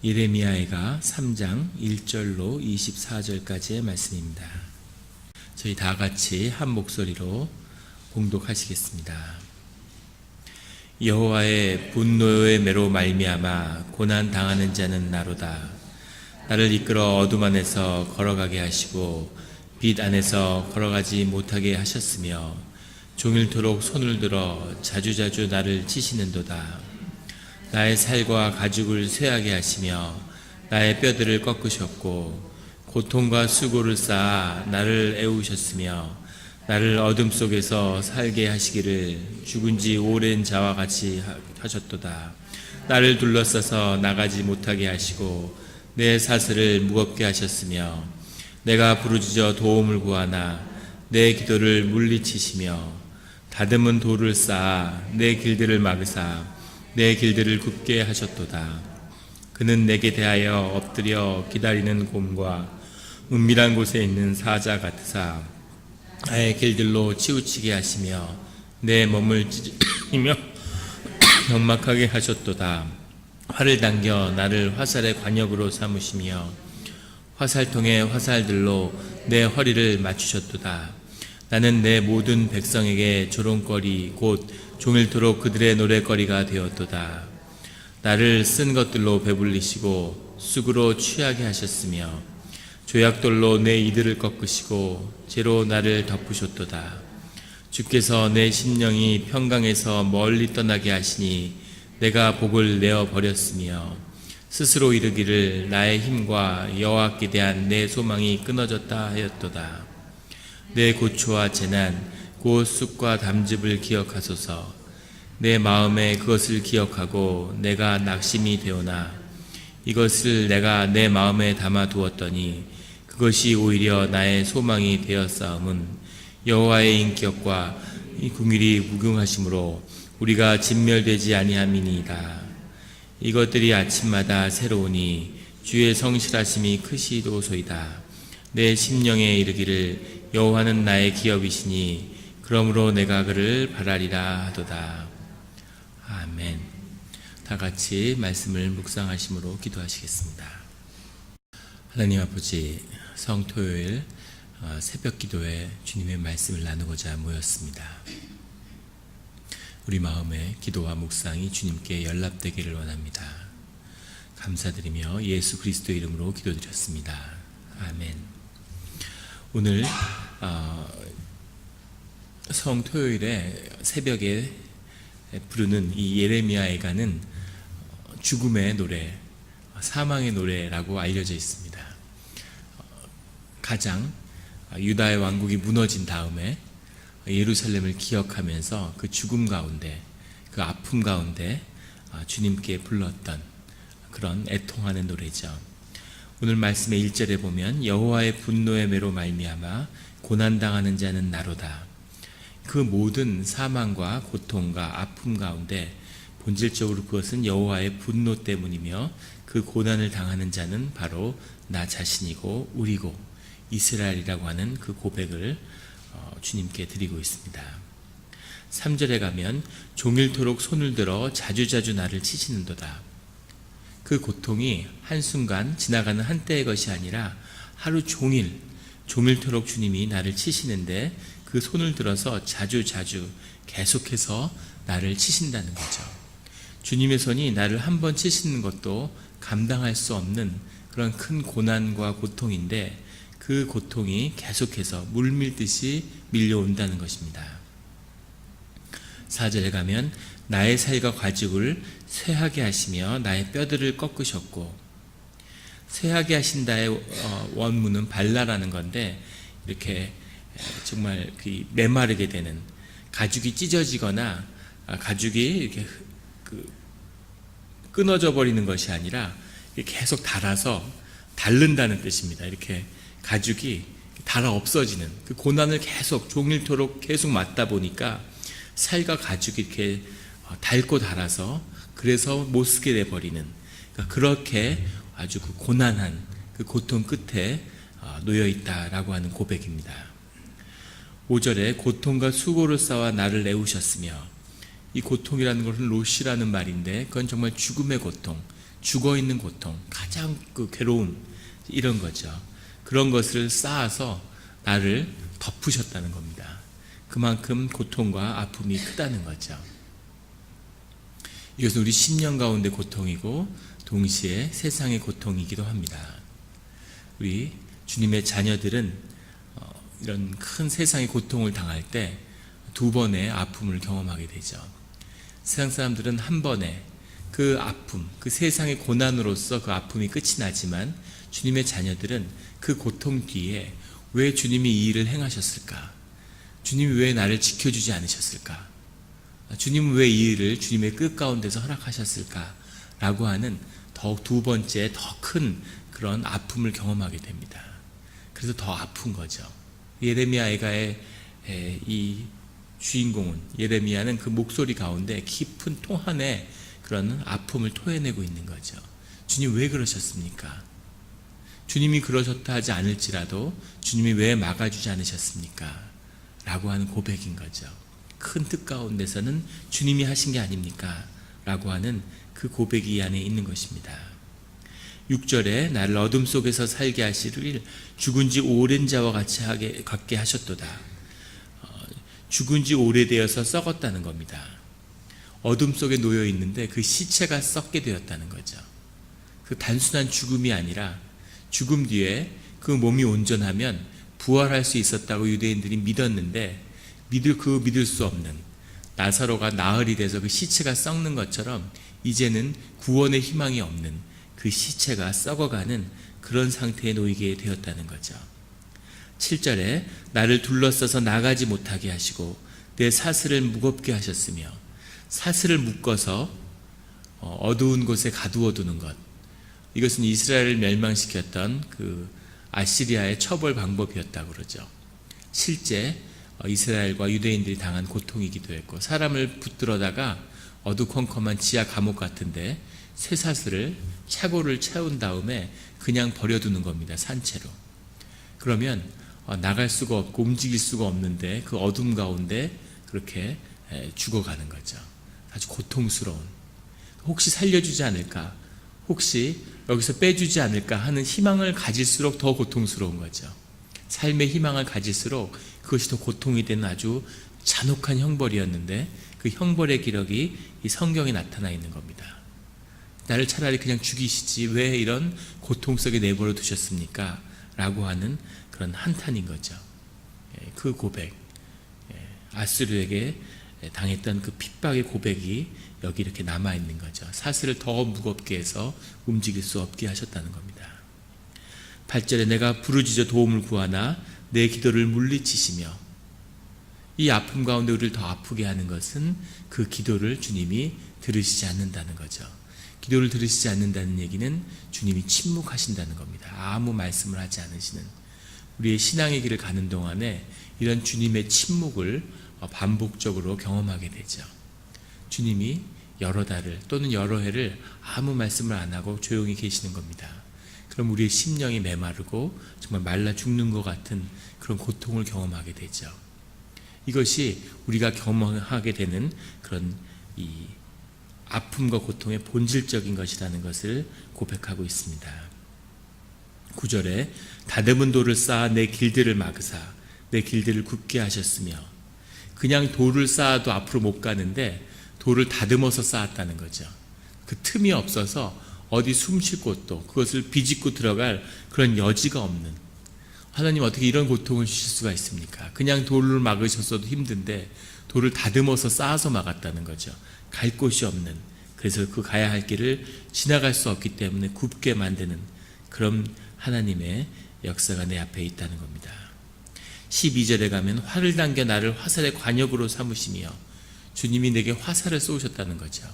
예레미야가 3장 1절로 24절까지의 말씀입니다. 저희 다 같이 한 목소리로 봉독하시겠습니다. 여호와의 분노의 매로 말미암아 고난 당하는 자는 나로다. 나를 이끌어 어둠 안에서 걸어가게 하시고 빛 안에서 걸어가지 못하게 하셨으며 종일토록 손을 들어 자주자주 나를 치시는도다. 나의 살과 가죽을 쇠하게 하시며 나의 뼈들을 꺾으셨고 고통과 수고를 쌓아 나를 애우셨으며 나를 어둠 속에서 살게 하시기를 죽은 지 오랜 자와 같이 하셨도다. 나를 둘러싸서 나가지 못하게 하시고 내 사슬을 무겁게 하셨으며 내가 부르짖어 도움을 구하나 내 기도를 물리치시며 다듬은 돌을 쌓아 내 길들을 막으사 내 길들을 굽게 하셨도다. 그는 내게 대하여 엎드려 기다리는 곰과 은밀한 곳에 있는 사자 같으사 나의 길들로 치우치게 하시며 내 몸을 찢으며 연막하게 하셨도다. 활을 당겨 나를 화살의 관역으로 삼으시며 화살통의 화살들로 내 허리를 맞추셨도다. 나는 내 모든 백성에게 조롱거리 곧 종일토록 그들의 노랫거리가 되었도다. 나를 쓴 것들로 배불리시고 쑥으로 취하게 하셨으며 조약돌로 내 이들을 꺾으시고 재로 나를 덮으셨도다. 주께서 내 심령이 평강에서 멀리 떠나게 하시니 내가 복을 내어 버렸으며 스스로 이르기를 나의 힘과 여호와께 대한 내 소망이 끊어졌다 하였도다. 내 고초와 재난 곧 쑥과 담즙을 기억하소서. 내 마음에 그것을 기억하고 내가 낙심이 되오나 이것을 내가 내 마음에 담아 두었더니 그것이 오히려 나의 소망이 되었사옴은 여호와의 인격과 이 궁일이 무궁하심으로 우리가 진멸되지 아니함이니이다. 이것들이 아침마다 새로우니 주의 성실하심이 크시도소이다. 내 심령에 이르기를 여호와는 나의 기업이시니 그러므로 내가 그를 바라리라 하도다. 아멘. 다 같이 말씀을 묵상하심으로 기도하시겠습니다. 하나님 아버지, 성토요일 새벽 기도에 주님의 말씀을 나누고자 모였습니다. 우리 마음의 기도와 묵상이 주님께 연락되기를 원합니다. 감사드리며 예수 그리스도 이름으로 기도드렸습니다. 아멘. 오늘 성토요일에 새벽에 부르는 이 예레미야 애가는 죽음의 노래, 사망의 노래라고 알려져 있습니다. 가장 유다의 왕국이 무너진 다음에 예루살렘을 기억하면서 그 죽음 가운데, 그 아픔 가운데 주님께 불렀던 그런 애통하는 노래죠. 오늘 말씀의 1절에 보면 여호와의 분노의 매로 말미암아 고난당하는 자는 나로다. 그 모든 사망과 고통과 아픔 가운데 본질적으로 그것은 여호와의 분노 때문이며 그 고난을 당하는 자는 바로 나 자신이고 우리고 이스라엘이라고 하는 그 고백을 주님께 드리고 있습니다. 3절에 가면 종일토록 손을 들어 자주자주 나를 치시는도다. 그 고통이 한순간 지나가는 한때의 것이 아니라 하루 종일토록 주님이 나를 치시는데 그 손을 들어서 자주자주 계속해서 나를 치신다는 거죠. 주님의 손이 나를 한 번 치시는 것도 감당할 수 없는 그런 큰 고난과 고통인데 그 고통이 계속해서 물밀듯이 밀려온다는 것입니다. 4절에 가면 나의 살과 가죽을 쇠하게 하시며 나의 뼈들을 꺾으셨고, 쇠하게 하신다의 원문은 발라라는 건데 이렇게 정말 그 메마르게 되는, 가죽이 찢어지거나 가죽이 이렇게 끊어져 버리는 것이 아니라 계속 닳아서 닳는다는 뜻입니다. 이렇게 가죽이 닳아 없어지는 그 고난을 계속 종일토록 계속 맞다 보니까 살과 가죽이 이렇게 닳고 닳아서 그래서 못 쓰게 돼 버리는, 그러니까 그렇게 아주 그 고난한 그 고통 끝에 놓여 있다라고 하는 고백입니다. 5절에 고통과 수고를 쌓아 나를 애우셨으며, 이 고통이라는 것은 로시라는 말인데 그건 정말 죽음의 고통, 죽어있는 고통, 가장 그 괴로움, 이런 거죠. 그런 것을 쌓아서 나를 덮으셨다는 겁니다. 그만큼 고통과 아픔이 크다는 거죠. 이것은 우리 심령 가운데 고통이고 동시에 세상의 고통이기도 합니다. 우리 주님의 자녀들은 이런 큰 세상의 고통을 당할 때 두 번의 아픔을 경험하게 되죠. 세상 사람들은 한 번에 그 아픔, 그 세상의 고난으로서 그 아픔이 끝이 나지만 주님의 자녀들은 그 고통 뒤에 왜 주님이 이 일을 행하셨을까? 주님이 왜 나를 지켜주지 않으셨을까? 주님은 왜 이 일을 주님의 끝 가운데서 허락하셨을까? 라고 하는 더욱 두 번째 더 큰 그런 아픔을 경험하게 됩니다. 그래서 더 아픈 거죠. 예레미야 애가의 이 주인공은, 예레미야는 그 목소리 가운데 깊은 또 하나의 그런 아픔을 토해내고 있는 거죠. 주님 왜 그러셨습니까? 주님이 그러셨다 하지 않을지라도 주님이 왜 막아주지 않으셨습니까? 라고 하는 고백인 거죠. 큰 뜻 가운데서는 주님이 하신 게 아닙니까? 라고 하는 그 고백이 이 안에 있는 것입니다. 6절에 나를 어둠 속에서 살게 하시리를 죽은 지 오랜 자와 같게 하셨도다. 죽은 지 오래되어서 썩었다는 겁니다. 어둠 속에 놓여 있는데 그 시체가 썩게 되었다는 거죠. 그 단순한 죽음이 아니라 죽음 뒤에 그 몸이 온전하면 부활할 수 있었다고 유대인들이 믿었는데 믿을 수 없는, 나사로가 나흘이 돼서 그 시체가 썩는 것처럼 이제는 구원의 희망이 없는 그 시체가 썩어가는 그런 상태에 놓이게 되었다는 거죠. 7절에 나를 둘러싸서 나가지 못하게 하시고 내 사슬을 무겁게 하셨으며, 사슬을 묶어서 어두운 곳에 가두어 두는 것, 이것은 이스라엘을 멸망시켰던 그 아시리아의 처벌 방법이었다고 그러죠. 실제 이스라엘과 유대인들이 당한 고통이기도 했고, 사람을 붙들어다가 어두컴컴한 지하 감옥 같은데 쇠사슬을 차고를 채운 다음에 그냥 버려두는 겁니다. 산채로. 그러면 나갈 수가 없고 움직일 수가 없는데 그 어둠 가운데 그렇게 죽어가는 거죠. 아주 고통스러운, 혹시 살려주지 않을까, 혹시 여기서 빼주지 않을까 하는 희망을 가질수록 더 고통스러운 거죠. 삶의 희망을 가질수록 그것이 더 고통이 되는 아주 잔혹한 형벌이었는데 그 형벌의 기록이 이 성경에 나타나 있는 겁니다. 나를 차라리 그냥 죽이시지 왜 이런 고통 속에 내버려 두셨습니까? 라고 하는 그런 한탄인 거죠. 그 고백, 아수르에게 당했던 그 핍박의 고백이 여기 이렇게 남아있는 거죠. 사슬을 더 무겁게 해서 움직일 수 없게 하셨다는 겁니다. 8절에 내가 부르짖어 도움을 구하나 내 기도를 물리치시며, 이 아픔 가운데 우리를 더 아프게 하는 것은 그 기도를 주님이 들으시지 않는다는 거죠. 기도를 들으시지 않는다는 얘기는 주님이 침묵하신다는 겁니다. 아무 말씀을 하지 않으시는, 우리의 신앙의 길을 가는 동안에 이런 주님의 침묵을 반복적으로 경험하게 되죠. 주님이 여러 달을 또는 여러 해를 아무 말씀을 안 하고 조용히 계시는 겁니다. 그럼 우리의 심령이 메마르고 정말 말라 죽는 것 같은 그런 고통을 경험하게 되죠. 이것이 우리가 경험하게 되는 그런 이 아픔과 고통의 본질적인 것이라는 것을 고백하고 있습니다. 9절에 다듬은 돌을 쌓아 내 길들을 막으사 내 길들을 굽게 하셨으며, 그냥 돌을 쌓아도 앞으로 못 가는데 돌을 다듬어서 쌓았다는 거죠. 그 틈이 없어서 어디 숨 쉴 곳도, 그것을 비집고 들어갈 그런 여지가 없는, 하나님 어떻게 이런 고통을 주실 수가 있습니까? 그냥 돌을 막으셨어도 힘든데 돌을 다듬어서 쌓아서 막았다는 거죠. 갈 곳이 없는, 그래서 그 가야 할 길을 지나갈 수 없기 때문에 굽게 만드는 그런 하나님의 역사가 내 앞에 있다는 겁니다. 12절에 가면 활을 당겨 나를 화살의 관역으로 삼으시며, 주님이 내게 화살을 쏘셨다는 거죠.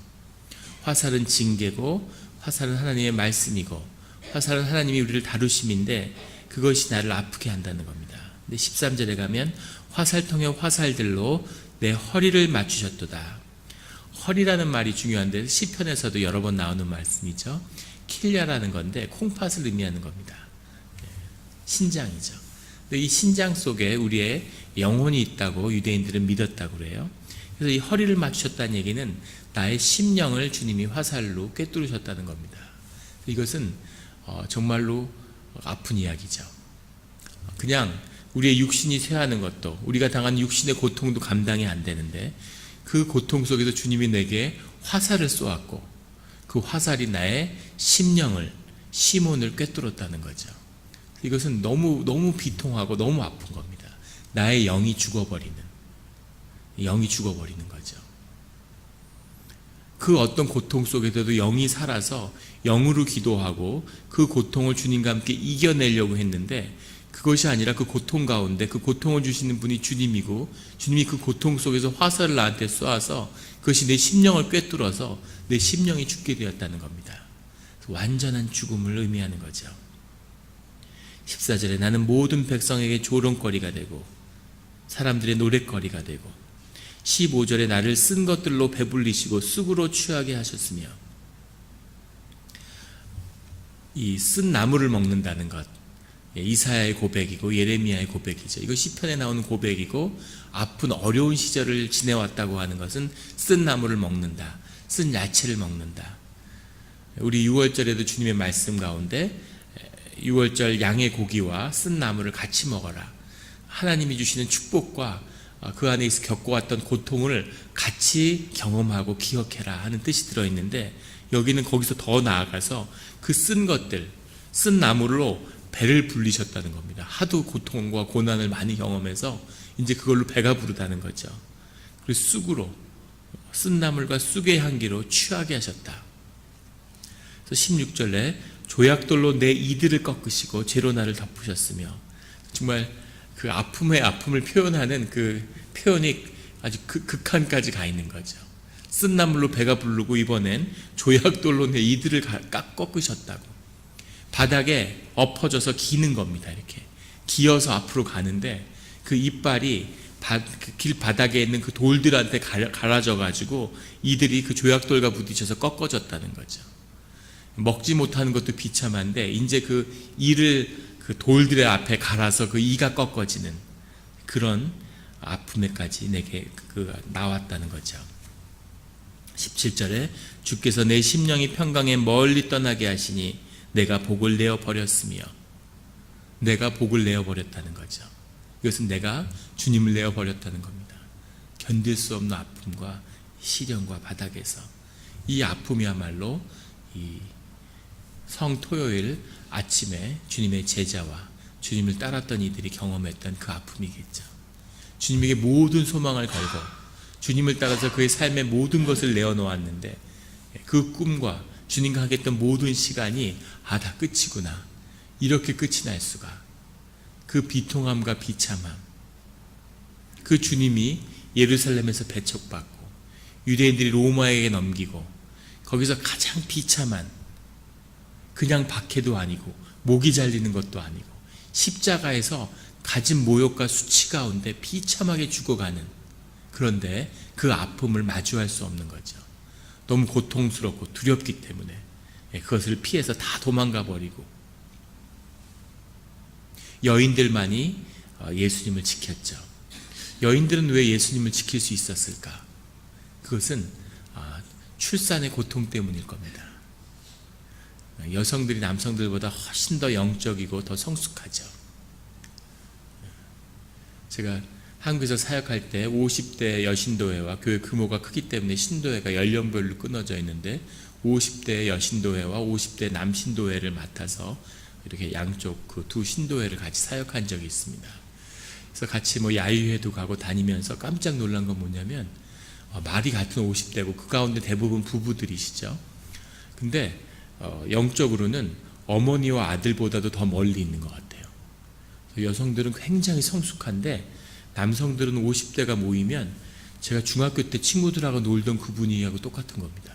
화살은 징계고 화살은 하나님의 말씀이고 화살은 하나님이 우리를 다루심인데 그것이 나를 아프게 한다는 겁니다. 근데 13절에 가면 화살통의 화살들로 내 허리를 맞추셨도다. 허리라는 말이 중요한데 시편에서도 여러 번 나오는 말씀이죠. 킬랴라는 건데 콩팥을 의미하는 겁니다. 신장이죠. 이 신장 속에 우리의 영혼이 있다고 유대인들은 믿었다고 그래요. 그래서 이 허리를 맞추셨다는 얘기는 나의 심령을 주님이 화살로 꿰뚫으셨다는 겁니다. 이것은 정말로 아픈 이야기죠. 그냥 우리의 육신이 쇠하는 것도, 우리가 당한 육신의 고통도 감당이 안 되는데, 그 고통 속에서 주님이 내게 화살을 쏘았고 그 화살이 나의 심혼을 꿰뚫었다는 거죠. 이것은 너무 비통하고 너무 아픈 겁니다. 나의 영이 죽어버리는 거죠. 그 어떤 고통 속에서도 영이 살아서 영으로 기도하고 그 고통을 주님과 함께 이겨내려고 했는데, 그것이 아니라 그 고통 가운데 그 고통을 주시는 분이 주님이고, 주님이 그 고통 속에서 화살을 나한테 쏘아서 그것이 내 심령을 꿰뚫어서 내 심령이 죽게 되었다는 겁니다. 완전한 죽음을 의미하는 거죠. 14절에 나는 모든 백성에게 조롱거리가 되고 사람들의 노랫거리가 되고, 15절에 나를 쓴 것들로 배불리시고 쑥으로 취하게 하셨으며, 이 쓴 나무를 먹는다는 것, 이사야의 고백이고 예레미야의 고백이죠. 이거 시편에 나오는 고백이고, 아픈 어려운 시절을 지내왔다고 하는 것은 쓴 나무를 먹는다, 쓴 야채를 먹는다. 우리 6월절에도 주님의 말씀 가운데 6월절 양의 고기와 쓴 나무를 같이 먹어라, 하나님이 주시는 축복과 그 안에서 겪어왔던 고통을 같이 경험하고 기억해라 하는 뜻이 들어있는데, 여기는 거기서 더 나아가서 그 쓴 것들, 쓴 나무로 배를 불리셨다는 겁니다. 하도 고통과 고난을 많이 경험해서 이제 그걸로 배가 부르다는 거죠. 그리고 쑥으로, 쓴 나물과 쑥의 향기로 취하게 하셨다. 그래서 16절에 조약돌로 내 이들을 꺾으시고 죄로 나를 덮으셨으며, 정말 그 아픔의 아픔을 표현하는 그 표현이 아주 극한까지 가 있는 거죠. 쓴 나물로 배가 부르고 이번엔 조약돌로 내 이들을 꺾으셨다고. 바닥에 엎어져서 기는 겁니다. 이렇게 기어서 앞으로 가는데 그 이빨이 그 길 바닥에 있는 그 돌들한테 갈아져 가지고 이들이 그 조약돌과 부딪혀서 꺾어졌다는 거죠. 먹지 못하는 것도 비참한데 이제 그 이를 그 돌들의 앞에 갈아서 그 이가 꺾어지는 그런 아픔에까지 내게 나왔다는 거죠. 17절에 주께서 내 심령이 평강에 멀리 떠나게 하시니 내가 복을 내어 버렸으며, 내가 복을 내어 버렸다는 거죠. 이것은 내가 주님을 내어 버렸다는 겁니다. 견딜 수 없는 아픔과 시련과 바닥에서 이 아픔이야말로 이 성토요일 아침에 주님의 제자와 주님을 따랐던 이들이 경험했던 그 아픔이겠죠. 주님에게 모든 소망을 걸고 주님을 따라서 그의 삶의 모든 것을 내어놓았는데, 그 꿈과 주님과 하겠던 모든 시간이 다 끝이구나, 이렇게 끝이 날 수가. 그 비통함과 비참함, 그 주님이 예루살렘에서 배척받고 유대인들이 로마에게 넘기고, 거기서 가장 비참한, 그냥 박해도 아니고 목이 잘리는 것도 아니고 십자가에서 가진 모욕과 수치 가운데 비참하게 죽어가는, 그런데 그 아픔을 마주할 수 없는 거죠. 너무 고통스럽고 두렵기 때문에 그것을 피해서 다 도망가 버리고, 여인들만이 예수님을 지켰죠. 여인들은 왜 예수님을 지킬 수 있었을까? 그것은 출산의 고통 때문일 겁니다. 여성들이 남성들보다 훨씬 더 영적이고 더 성숙하죠. 제가 한국에서 사역할 때 50대 여신도회와 교회 규모가 크기 때문에 신도회가 연령별로 끊어져 있는데, 50대 여신도회와 50대 남신도회를 맡아서 이렇게 양쪽 그 두 신도회를 같이 사역한 적이 있습니다. 그래서 같이 야유회도 가고 다니면서 깜짝 놀란 건 뭐냐면, 말이 같은 50대고 그 가운데 대부분 부부들이시죠. 근데 영적으로는 어머니와 아들보다도 더 멀리 있는 것 같아요. 여성들은 굉장히 성숙한데 남성들은 50대가 모이면 제가 중학교 때 친구들하고 놀던 그 분위기하고 똑같은 겁니다.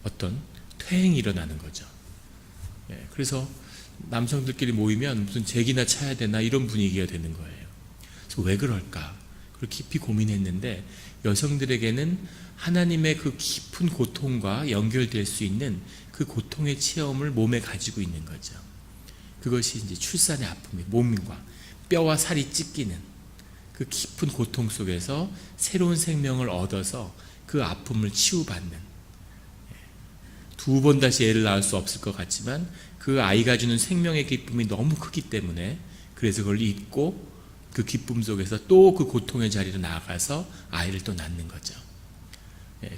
어떤 퇴행이 일어나는 거죠. 그래서 남성들끼리 모이면 무슨 제기나 차야 되나 이런 분위기가 되는 거예요. 그래서 왜 그럴까? 그걸 깊이 고민했는데, 여성들에게는 하나님의 그 깊은 고통과 연결될 수 있는 그 고통의 체험을 몸에 가지고 있는 거죠. 그것이 이제 출산의 아픔이, 몸과 뼈와 살이 찢기는 그 깊은 고통 속에서 새로운 생명을 얻어서 그 아픔을 치유받는, 두 번 다시 애를 낳을 수 없을 것 같지만 그 아이가 주는 생명의 기쁨이 너무 크기 때문에 그래서 그걸 잊고 그 기쁨 속에서 또 그 고통의 자리로 나아가서 아이를 또 낳는 거죠.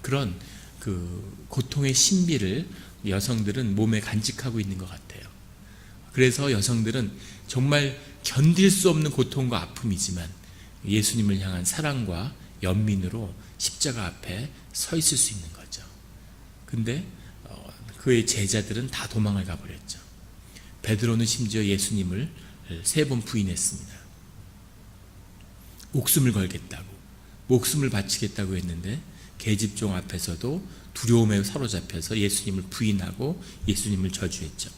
그런 그 고통의 신비를 여성들은 몸에 간직하고 있는 것 같아요. 그래서 여성들은 정말 견딜 수 없는 고통과 아픔이지만 예수님을 향한 사랑과 연민으로 십자가 앞에 서 있을 수 있는 거죠. 근데 그의 제자들은 다 도망을 가버렸죠. 베드로는 심지어 예수님을 3번 부인했습니다. 목숨을 걸겠다고, 목숨을 바치겠다고 했는데 계집종 앞에서도 두려움에 사로잡혀서 예수님을 부인하고 예수님을 저주했죠.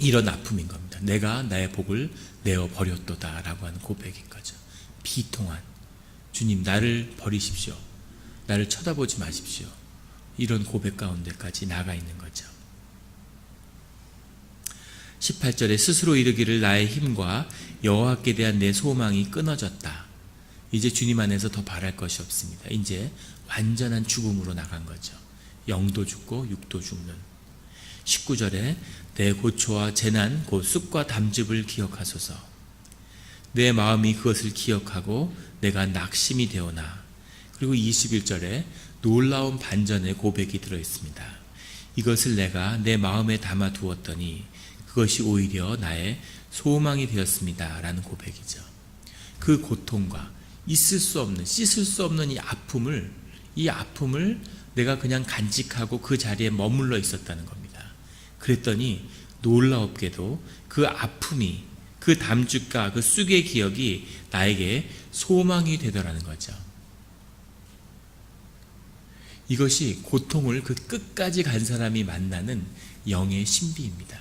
이런 아픔인 겁니다. 내가 나의 복을 내어버렸도다 라고 하는 고백인 거죠. 비통한, 주님 나를 버리십시오, 나를 쳐다보지 마십시오, 이런 고백 가운데까지 나가 있는 거죠. 18절에 스스로 이르기를 나의 힘과 여호와께 대한 내 소망이 끊어졌다. 이제 주님 안에서 더 바랄 것이 없습니다. 이제 완전한 죽음으로 나간 거죠. 영도 죽고 육도 죽는. 19절에 내 고초와 재난 곧 쑥과 담즙을 기억하소서. 내 마음이 그것을 기억하고 내가 낙심이 되오나. 그리고 21절에 놀라운 반전의 고백이 들어있습니다. 이것을 내가 내 마음에 담아 두었더니 그것이 오히려 나의 소망이 되었습니다 라는 고백이죠. 그 고통과 있을 수 없는, 씻을 수 없는 이 아픔을 내가 그냥 간직하고 그 자리에 머물러 있었다는 겁니다. 그랬더니 놀라웠게도 그 아픔이, 그 담즙과 그 쑥의 기억이 나에게 소망이 되더라는 거죠. 이것이 고통을 그 끝까지 간 사람이 만나는 영의 신비입니다.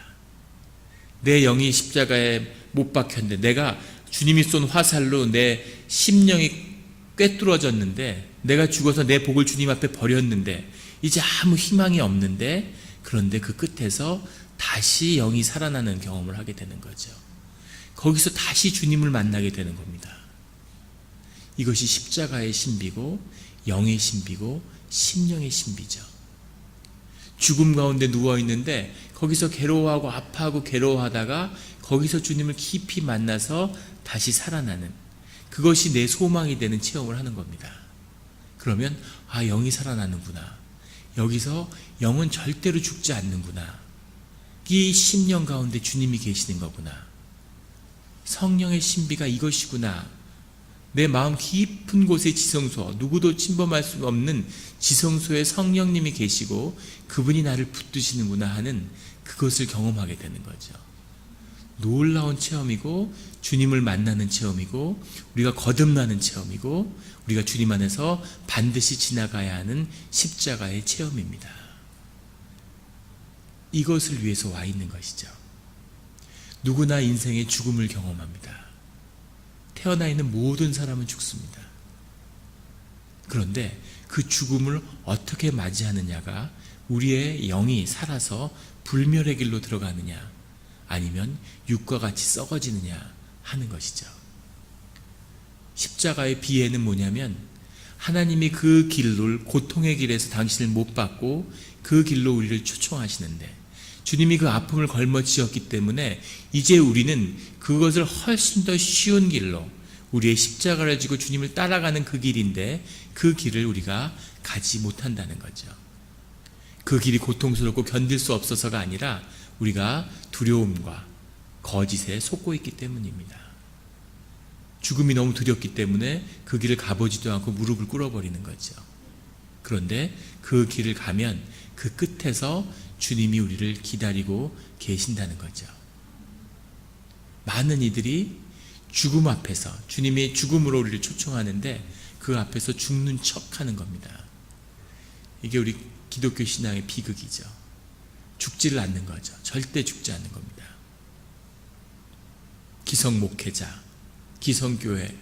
내 영이 십자가에 못 박혔는데, 내가 주님이 쏜 화살로 내 심령이 꿰뚫어졌는데, 내가 죽어서 내 복을 주님 앞에 버렸는데 이제 아무 희망이 없는데, 그런데 그 끝에서 다시 영이 살아나는 경험을 하게 되는 거죠. 거기서 다시 주님을 만나게 되는 겁니다. 이것이 십자가의 신비고 영의 신비고 심령의 신비죠. 죽음 가운데 누워있는데 거기서 괴로워하고 아파하고 괴로워하다가 거기서 주님을 깊이 만나서 다시 살아나는, 그것이 내 소망이 되는 체험을 하는 겁니다. 그러면 영이 살아나는구나, 여기서 영은 절대로 죽지 않는구나, 이 심령 가운데 주님이 계시는 거구나, 성령의 신비가 이것이구나, 내 마음 깊은 곳의 지성소, 누구도 침범할 수 없는 지성소에 성령님이 계시고 그분이 나를 붙드시는구나 하는 그것을 경험하게 되는 거죠. 놀라운 체험이고, 주님을 만나는 체험이고, 우리가 거듭나는 체험이고, 우리가 주님 안에서 반드시 지나가야 하는 십자가의 체험입니다. 이것을 위해서 와 있는 것이죠. 누구나 인생의 죽음을 경험합니다. 태어나 있는 모든 사람은 죽습니다. 그런데 그 죽음을 어떻게 맞이하느냐가 우리의 영이 살아서 불멸의 길로 들어가느냐 아니면 육과 같이 썩어지느냐 하는 것이죠. 십자가의 비애는 뭐냐면, 하나님이 그 길을, 고통의 길에서 당신을 못 받고 그 길로 우리를 초청하시는데, 주님이 그 아픔을 걸머쥐었기 때문에 이제 우리는 그것을 훨씬 더 쉬운 길로, 우리의 십자가를 지고 주님을 따라가는 그 길인데 그 길을 우리가 가지 못한다는 거죠. 그 길이 고통스럽고 견딜 수 없어서가 아니라 우리가 두려움과 거짓에 속고 있기 때문입니다. 죽음이 너무 두렵기 때문에 그 길을 가보지도 않고 무릎을 꿇어버리는 거죠. 그런데 그 길을 가면 그 끝에서 주님이 우리를 기다리고 계신다는 거죠. 많은 이들이 죽음 앞에서, 주님의 죽음으로 우리를 초청하는데 그 앞에서 죽는 척 하는 겁니다. 이게 우리 기독교 신앙의 비극이죠. 죽지를 않는 거죠. 절대 죽지 않는 겁니다. 기성 목회자, 기성교회,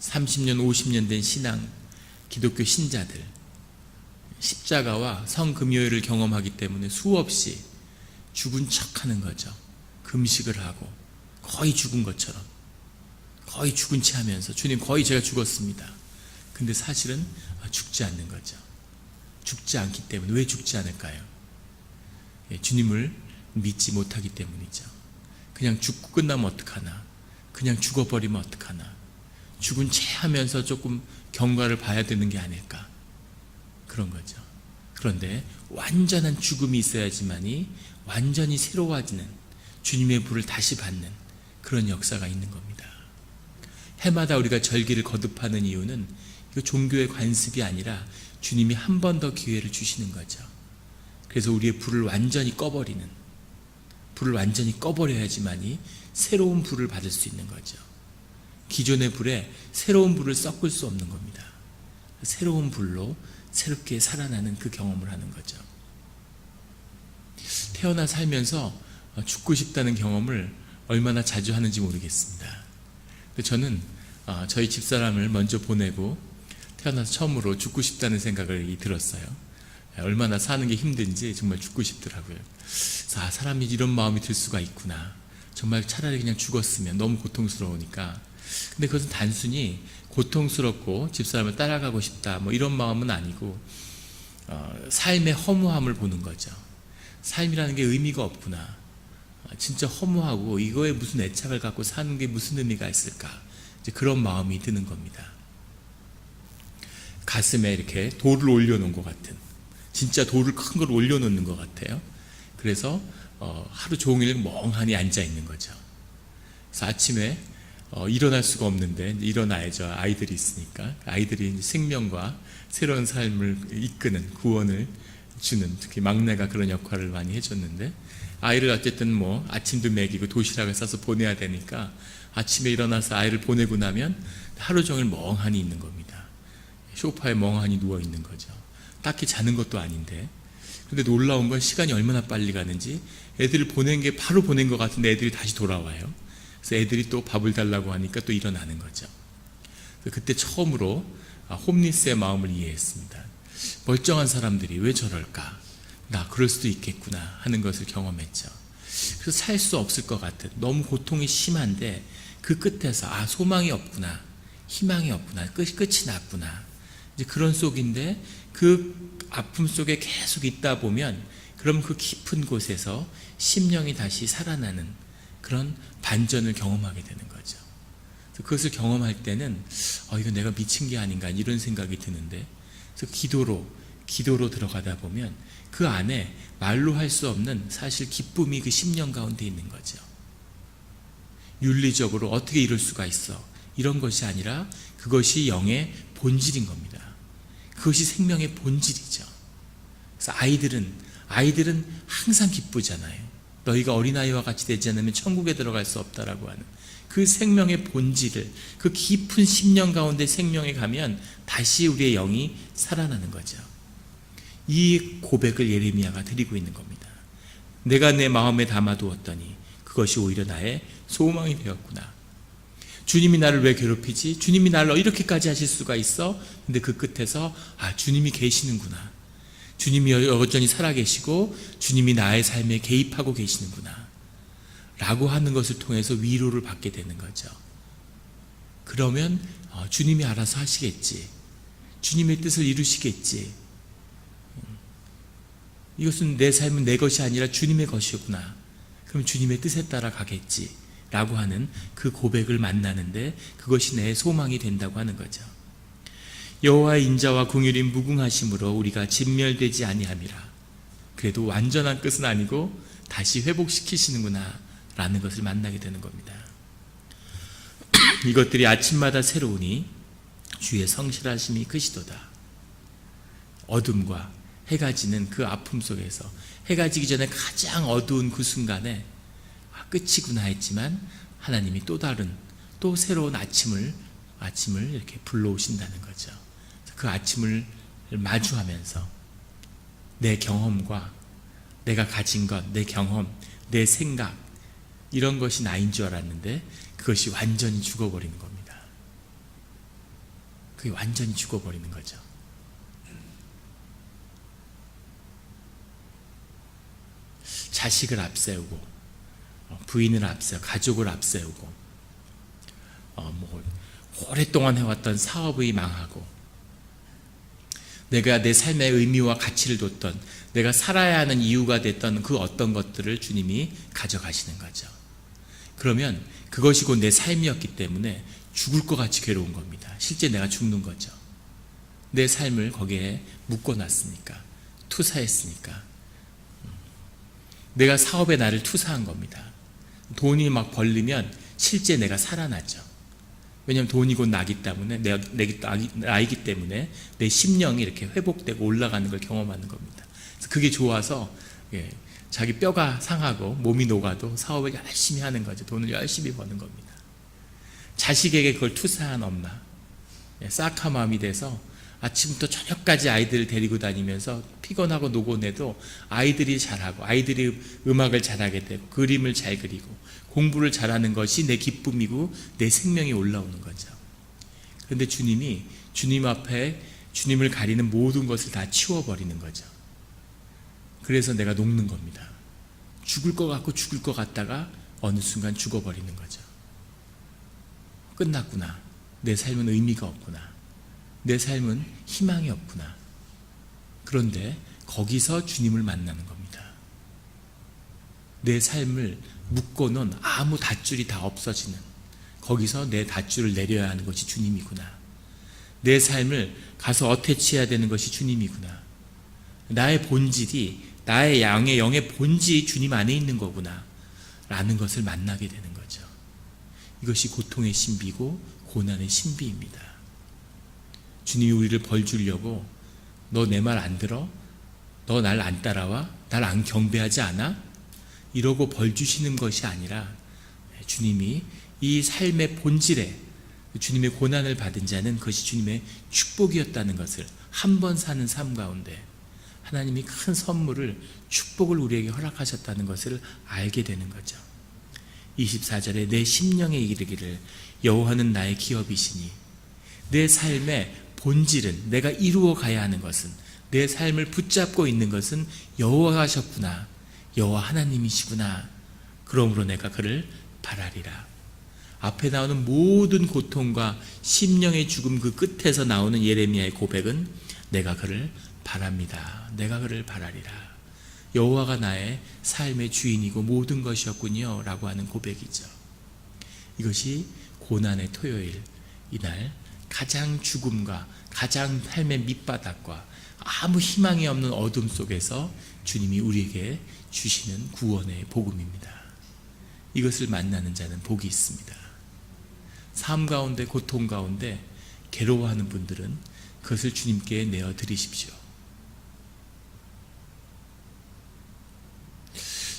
30년, 50년 된 신앙, 기독교 신자들, 십자가와 성금요일을 경험하기 때문에 수없이 죽은 척 하는 거죠. 금식을 하고 거의 죽은 것처럼, 거의 죽은 채 하면서, 주님 거의 제가 죽었습니다, 근데 사실은 죽지 않는 거죠. 죽지 않기 때문에. 왜 죽지 않을까요? 주님을 믿지 못하기 때문이죠. 그냥 죽고 끝나면 어떡하나, 그냥 죽어버리면 어떡하나, 죽은 채 하면서 조금 경과를 봐야 되는 게 아닐까, 그런 거죠. 그런데 완전한 죽음이 있어야지만이 완전히 새로워지는, 주님의 불을 다시 받는 그런 역사가 있는 겁니다. 해마다 우리가 절기를 거듭하는 이유는 이거 종교의 관습이 아니라 주님이 한 번 더 기회를 주시는 거죠. 그래서 우리의 불을 완전히 꺼버리는, 불을 완전히 꺼버려야지만이 새로운 불을 받을 수 있는 거죠. 기존의 불에 새로운 불을 섞을 수 없는 겁니다. 새로운 불로 새롭게 살아나는 그 경험을 하는 거죠. 태어나 살면서 죽고 싶다는 경험을 얼마나 자주 하는지 모르겠습니다. 근데 저는 저희 집사람을 먼저 보내고 태어나서 처음으로 죽고 싶다는 생각을 들었어요. 얼마나 사는 게 힘든지 정말 죽고 싶더라고요. 그래서 사람이 이런 마음이 들 수가 있구나. 정말 차라리 그냥 죽었으면, 너무 고통스러우니까. 근데 그것은 단순히 고통스럽고 집사람을 따라가고 싶다 뭐 이런 마음은 아니고 삶의 허무함을 보는 거죠. 삶이라는 게 의미가 없구나. 진짜 허무하고 이거에 무슨 애착을 갖고 사는 게 무슨 의미가 있을까. 이제 그런 마음이 드는 겁니다. 가슴에 이렇게 돌을 올려놓은 것 같은, 진짜 돌을 큰 걸 올려놓는 것 같아요. 그래서 하루 종일 멍하니 앉아있는 거죠. 그래서 아침에 일어날 수가 없는데 일어나야죠. 아이들이 있으니까. 아이들이 생명과 새로운 삶을 이끄는, 구원을 주는, 특히 막내가 그런 역할을 많이 해줬는데, 아이를 어쨌든 뭐 아침도 먹이고 도시락을 싸서 보내야 되니까 아침에 일어나서 아이를 보내고 나면 하루 종일 멍하니 있는 겁니다. 소파에 멍하니 누워 있는 거죠. 딱히 자는 것도 아닌데. 근데 놀라운 건 시간이 얼마나 빨리 가는지, 애들을 보낸 게 바로 보낸 것 같은데 애들이 다시 돌아와요. 그래서 애들이 또 밥을 달라고 하니까 또 일어나는 거죠. 그때 처음으로 홈리스의 마음을 이해했습니다. 멀쩡한 사람들이 왜 저럴까? 나 그럴 수도 있겠구나 하는 것을 경험했죠. 그래서 살 수 없을 것 같은, 너무 고통이 심한데 그 끝에서 소망이 없구나, 희망이 없구나, 끝이 났구나, 이제 그런 속인데, 그 아픔 속에 계속 있다 보면 그럼 그 깊은 곳에서 심령이 다시 살아나는 그런 반전을 경험하게 되는 거죠. 그것을 경험할 때는 이거 내가 미친 게 아닌가 이런 생각이 드는데, 그래서 기도로 들어가다 보면 그 안에 말로 할 수 없는 사실 기쁨이 그 심령 가운데 있는 거죠. 윤리적으로 어떻게 이럴 수가 있어, 이런 것이 아니라 그것이 영의 본질인 겁니다. 그것이 생명의 본질이죠. 그래서 아이들은 항상 기쁘잖아요. 너희가 어린아이와 같이 되지 않으면 천국에 들어갈 수 없다라고 하는 그 생명의 본질을, 그 깊은 심령 가운데 생명에 가면 다시 우리의 영이 살아나는 거죠. 이 고백을 예레미야가 드리고 있는 겁니다. 내가 내 마음에 담아두었더니 그것이 오히려 나의 소망이 되었구나. 주님이 나를 왜 괴롭히지? 주님이 나를 이렇게까지 하실 수가 있어? 근데 그 끝에서 주님이 계시는구나. 주님이 여전히 살아계시고 주님이 나의 삶에 개입하고 계시는구나 라고 하는 것을 통해서 위로를 받게 되는 거죠. 그러면 주님이 알아서 하시겠지, 주님의 뜻을 이루시겠지, 이것은 내 삶은 내 것이 아니라 주님의 것이구나, 그럼 주님의 뜻에 따라 가겠지 라고 하는 그 고백을 만나는데, 그것이 내 소망이 된다고 하는 거죠. 여호와의 인자와 긍휼이 무궁하심으로 우리가 진멸되지 아니함이라. 그래도 완전한 끝은 아니고 다시 회복시키시는구나 라는 것을 만나게 되는 겁니다. 이것들이 아침마다 새로우니 주의 성실하심이 크시도다. 어둠과 해가 지는 그 아픔 속에서, 해가 지기 전에 가장 어두운 그 순간에 끝이구나 했지만 하나님이 또 다른, 또 새로운 아침을 이렇게 불러오신다는 거죠. 그 아침을 마주하면서 내 경험과 내가 가진 것, 내 경험, 내 생각, 이런 것이 나인 줄 알았는데 그것이 완전히 죽어버리는 겁니다. 그게 완전히 죽어버리는 거죠. 자식을 앞세우고, 부인을 앞세우고, 가족을 앞세우고, 오랫동안 해왔던 사업이 망하고, 내가 내 삶의 의미와 가치를 뒀던, 내가 살아야 하는 이유가 됐던 그 어떤 것들을 주님이 가져가시는 거죠. 그러면 그것이 곧 내 삶이었기 때문에 죽을 것 같이 괴로운 겁니다. 실제 내가 죽는 거죠. 내 삶을 거기에 묶어놨으니까, 투사했으니까. 내가 사업에 나를 투사한 겁니다. 돈이 막 벌리면 실제 내가 살아나죠. 왜냐하면 돈이 곧 나기 때문에, 나이기 때문에 내 심령이 이렇게 회복되고 올라가는 걸 경험하는 겁니다. 그래서 그게 좋아서 자기 뼈가 상하고 몸이 녹아도 사업을 열심히 하는 거죠. 돈을 열심히 버는 겁니다. 자식에게 그걸 투사한 엄마, 싹한 마음이 돼서 아침부터 저녁까지 아이들을 데리고 다니면서 피곤하고 노곤해도 아이들이 잘하고, 아이들이 음악을 잘하게 되고 그림을 잘 그리고 공부를 잘하는 것이 내 기쁨이고 내 생명이 올라오는 거죠. 그런데 주님이 주님 앞에 주님을 가리는 모든 것을 다 치워버리는 거죠. 그래서 내가 녹는 겁니다. 죽을 것 같고 죽을 것 같다가 어느 순간 죽어버리는 거죠. 끝났구나. 내 삶은 의미가 없구나. 내 삶은 희망이 없구나. 그런데 거기서 주님을 만나는 겁니다. 내 삶을 묶어놓은 아무 닷줄이 다 없어지는, 거기서 내 닷줄을 내려야 하는 것이 주님이구나. 내 삶을 가서 어태치해야 되는 것이 주님이구나. 나의 본질이, 나의 영의 본질이 주님 안에 있는 거구나 라는 것을 만나게 되는 거죠. 이것이 고통의 신비고 고난의 신비입니다. 주님이 우리를 벌 주려고, 너 내 말 안 들어? 너 날 안 따라와? 날 안 경배하지 않아? 이러고 벌 주시는 것이 아니라, 주님이 이 삶의 본질에 주님의 고난을 받은 자는 그것이 주님의 축복이었다는 것을, 한 번 사는 삶 가운데 하나님이 큰 선물을, 축복을 우리에게 허락하셨다는 것을 알게 되는 거죠. 24절에 내 심령에 이르기를 여호와는 나의 기업이시니, 내 삶의 본질은, 내가 이루어 가야 하는 것은, 내 삶을 붙잡고 있는 것은 여호와하셨구나, 여호와 하나님이시구나. 그러므로 내가 그를 바라리라. 앞에 나오는 모든 고통과 심령의 죽음 그 끝에서 나오는 예레미야의 고백은 내가 그를 바랍니다. 내가 그를 바라리라. 여호와가 나의 삶의 주인이고 모든 것이었군요 라고 하는 고백이죠. 이것이 고난의 토요일, 이날 가장 죽음과 가장 삶의 밑바닥과 아무 희망이 없는 어둠 속에서 주님이 우리에게 주시는 구원의 복음입니다. 이것을 만나는 자는 복이 있습니다. 삶 가운데, 고통 가운데 괴로워하는 분들은 그것을 주님께 내어드리십시오.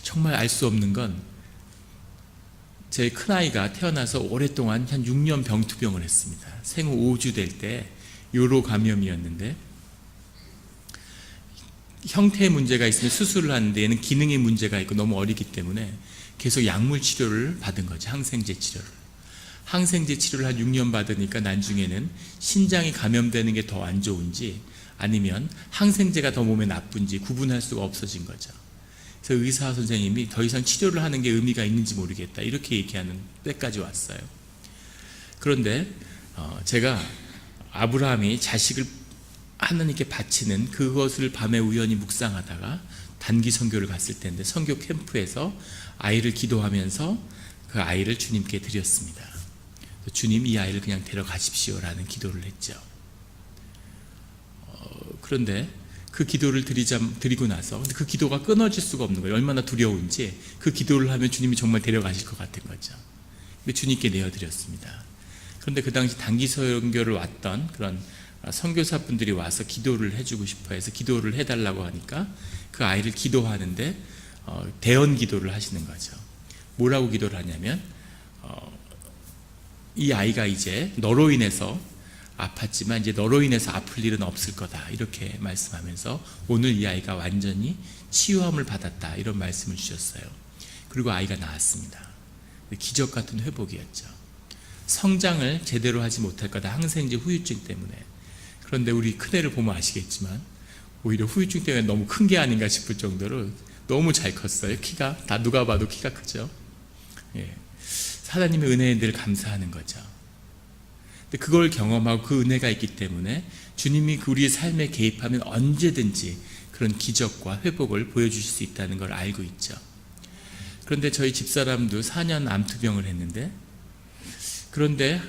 정말 알 수 없는 건, 제 큰아이가 태어나서 오랫동안 한 6년 병투병을 했습니다. 생후 5주 될 때 요로 감염이었는데, 형태의 문제가 있으면 수술을 하는데 얘는 기능의 문제가 있고 너무 어리기 때문에 계속 약물 치료를 받은 거죠. 항생제 치료를. 항생제 치료를 한 6년 받으니까 나중에는 신장이 감염되는 게 더 안 좋은지 아니면 항생제가 더 몸에 나쁜지 구분할 수가 없어진 거죠. 그래서 의사 선생님이 더 이상 치료를 하는 게 의미가 있는지 모르겠다 이렇게 얘기하는 때까지 왔어요. 그런데 제가 아브라함이 자식을 하나님께 바치는 그것을 밤에 우연히 묵상하다가 단기 선교를 갔을 때인데, 선교 캠프에서 아이를 기도하면서 그 아이를 주님께 드렸습니다. 주님, 이 아이를 그냥 데려가십시오 라는 기도를 했죠. 그런데 그 기도를 드리고 나서, 근데 그 기도가 끊어질 수가 없는 거예요. 얼마나 두려운지. 그 기도를 하면 주님이 정말 데려가실 것 같은 거죠. 근데 주님께 내어드렸습니다. 그런데 그 당시 단기 선교를 왔던 그런 선교사분들이 와서 기도를 해주고 싶어 해서 기도를 해달라고 하니까 그 아이를 기도하는데 대언 기도를 하시는 거죠. 뭐라고 기도를 하냐면, 이 아이가 이제 너로 인해서 아팠지만 이제 너로 인해서 아플 일은 없을 거다 이렇게 말씀하면서 오늘 이 아이가 완전히 치유함을 받았다 이런 말씀을 주셨어요. 그리고 아이가 나았습니다. 기적 같은 회복이었죠. 성장을 제대로 하지 못할 거다, 항생제 후유증 때문에. 그런데 우리 큰애를 보면 아시겠지만 오히려 후유증 때문에 너무 큰 게 아닌가 싶을 정도로 너무 잘 컸어요. 키가 다 누가 봐도 키가 크죠. 하나님의 은혜에 늘 감사하는 거죠. 근데 그걸 경험하고 그 은혜가 있기 때문에 주님이 우리의 삶에 개입하면 언제든지 그런 기적과 회복을 보여주실 수 있다는 걸 알고 있죠. 그런데 저희 집사람도 4년 암투병을 했는데, 그런데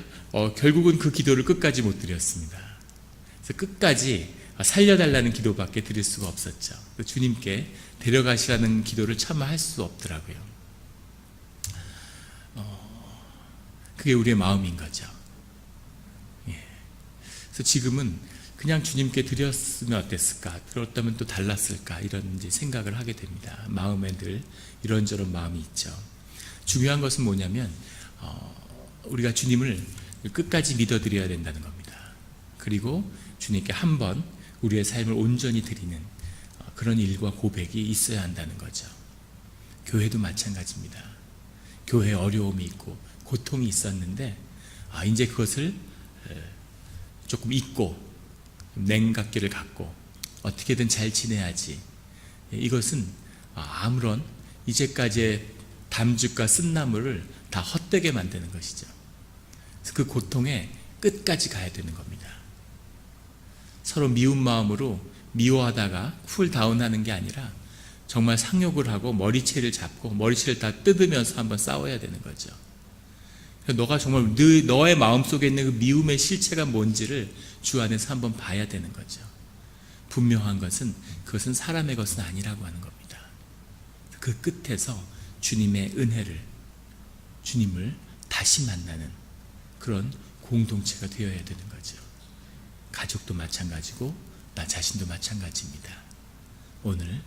결국은 그 기도를 끝까지 못 드렸습니다. 그래서 끝까지 살려달라는 기도밖에 드릴 수가 없었죠. 주님께 데려가시라는 기도를 차마 할 수 없더라고요. 그게 우리의 마음인 거죠. 그래서 지금은 그냥 주님께 드렸으면 어땠을까, 들었다면 또 달랐을까, 이런 이제 생각을 하게 됩니다. 마음에 늘 이런저런 마음이 있죠. 중요한 것은 뭐냐면 우리가 주님을 끝까지 믿어드려야 된다는 겁니다. 그리고 주님께 한번 우리의 삶을 온전히 드리는 그런 일과 고백이 있어야 한다는 거죠. 교회도 마찬가지입니다. 교회에 어려움이 있고 고통이 있었는데 이제 그것을 조금 잊고 냉각기를 갖고 어떻게든 잘 지내야지, 이것은 아무런 이제까지의 담즙과 쓴나물을 다 헛되게 만드는 것이죠. 그 고통에 끝까지 가야 되는 겁니다. 서로 미운 마음으로 미워하다가 쿨다운하는 게 아니라 정말 상욕을 하고 머리채를 잡고 머리채를 다 뜯으면서 한번 싸워야 되는 거죠. 너가 정말 너의 마음속에 있는 그 미움의 실체가 뭔지를 주 안에서 한번 봐야 되는 거죠. 분명한 것은 그것은 사람의 것은 아니라고 하는 겁니다. 그 끝에서 주님의 은혜를, 주님을 다시 만나는 그런 공동체가 되어야 되는 거죠. 가족도 마찬가지고 나 자신도 마찬가지입니다. 오늘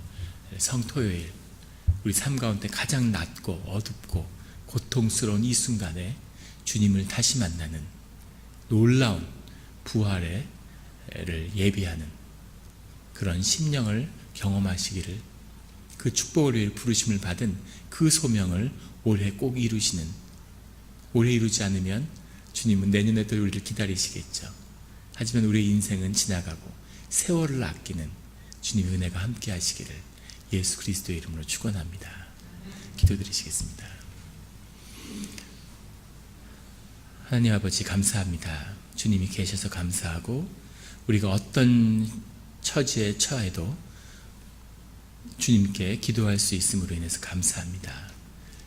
성토요일, 우리 삶 가운데 가장 낮고 어둡고 고통스러운 이 순간에 주님을 다시 만나는 놀라운 부활을 예비하는 그런 심령을 경험하시기를, 그 축복을 위해 부르심을 받은 그 소명을 올해 꼭 이루시는, 올해 이루지 않으면 주님은 내년에도 우리를 기다리시겠죠. 하지만 우리의 인생은 지나가고 세월을 아끼는 주님의 은혜가 함께 하시기를 예수 그리스도의 이름으로 축원합니다. 기도드리시겠습니다. 하나님 아버지, 감사합니다. 주님이 계셔서 감사하고, 우리가 어떤 처지에 처해도 주님께 기도할 수 있음으로 인해서 감사합니다.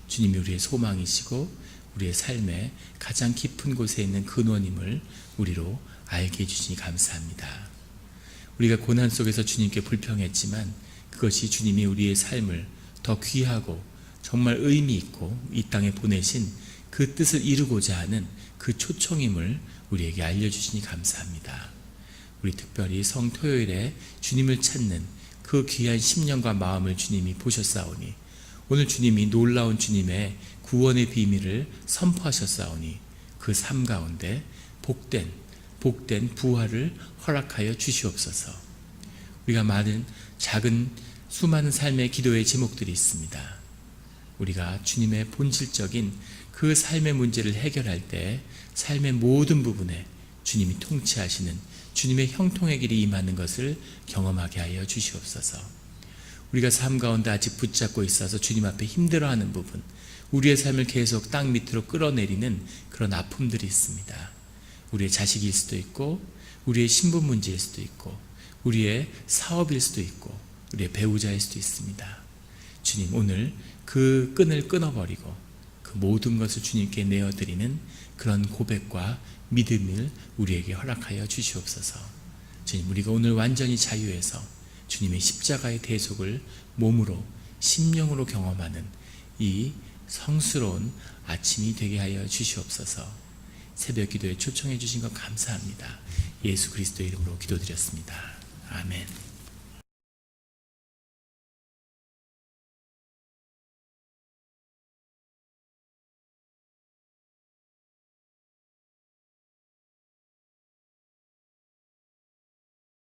주님이 우리의 소망이시고 우리의 삶의 가장 깊은 곳에 있는 근원임을 우리로 알게 해주시니 감사합니다. 우리가 고난 속에서 주님께 불평했지만 그것이 주님이 우리의 삶을 더 귀하고 정말 의미 있고 이 땅에 보내신 그 뜻을 이루고자 하는 그 초청임을 우리에게 알려주시니 감사합니다. 우리 특별히 성토요일에 주님을 찾는 그 귀한 심령과 마음을 주님이 보셨사오니, 오늘 주님이 놀라운 주님의 구원의 비밀을 선포하셨사오니 그 삶 가운데 복된 부활을 허락하여 주시옵소서. 우리가 많은 작은 수많은 삶의 기도의 제목들이 있습니다. 우리가 주님의 본질적인 그 삶의 문제를 해결할 때 삶의 모든 부분에 주님이 통치하시는 주님의 형통의 길이 임하는 것을 경험하게 하여 주시옵소서. 우리가 삶 가운데 아직 붙잡고 있어서 주님 앞에 힘들어하는 부분, 우리의 삶을 계속 땅 밑으로 끌어내리는 그런 아픔들이 있습니다. 우리의 자식일 수도 있고, 우리의 신분 문제일 수도 있고, 우리의 사업일 수도 있고, 우리의 배우자일 수도 있습니다. 주님, 오늘 그 끈을 끊어버리고 그 모든 것을 주님께 내어드리는 그런 고백과 믿음을 우리에게 허락하여 주시옵소서. 주님, 우리가 오늘 완전히 자유해서 주님의 십자가의 대속을 몸으로 심령으로 경험하는 이 성스러운 아침이 되게 하여 주시옵소서. 새벽 기도에 초청해 주신 것 감사합니다. 예수 그리스도의 이름으로 기도드렸습니다. 아멘.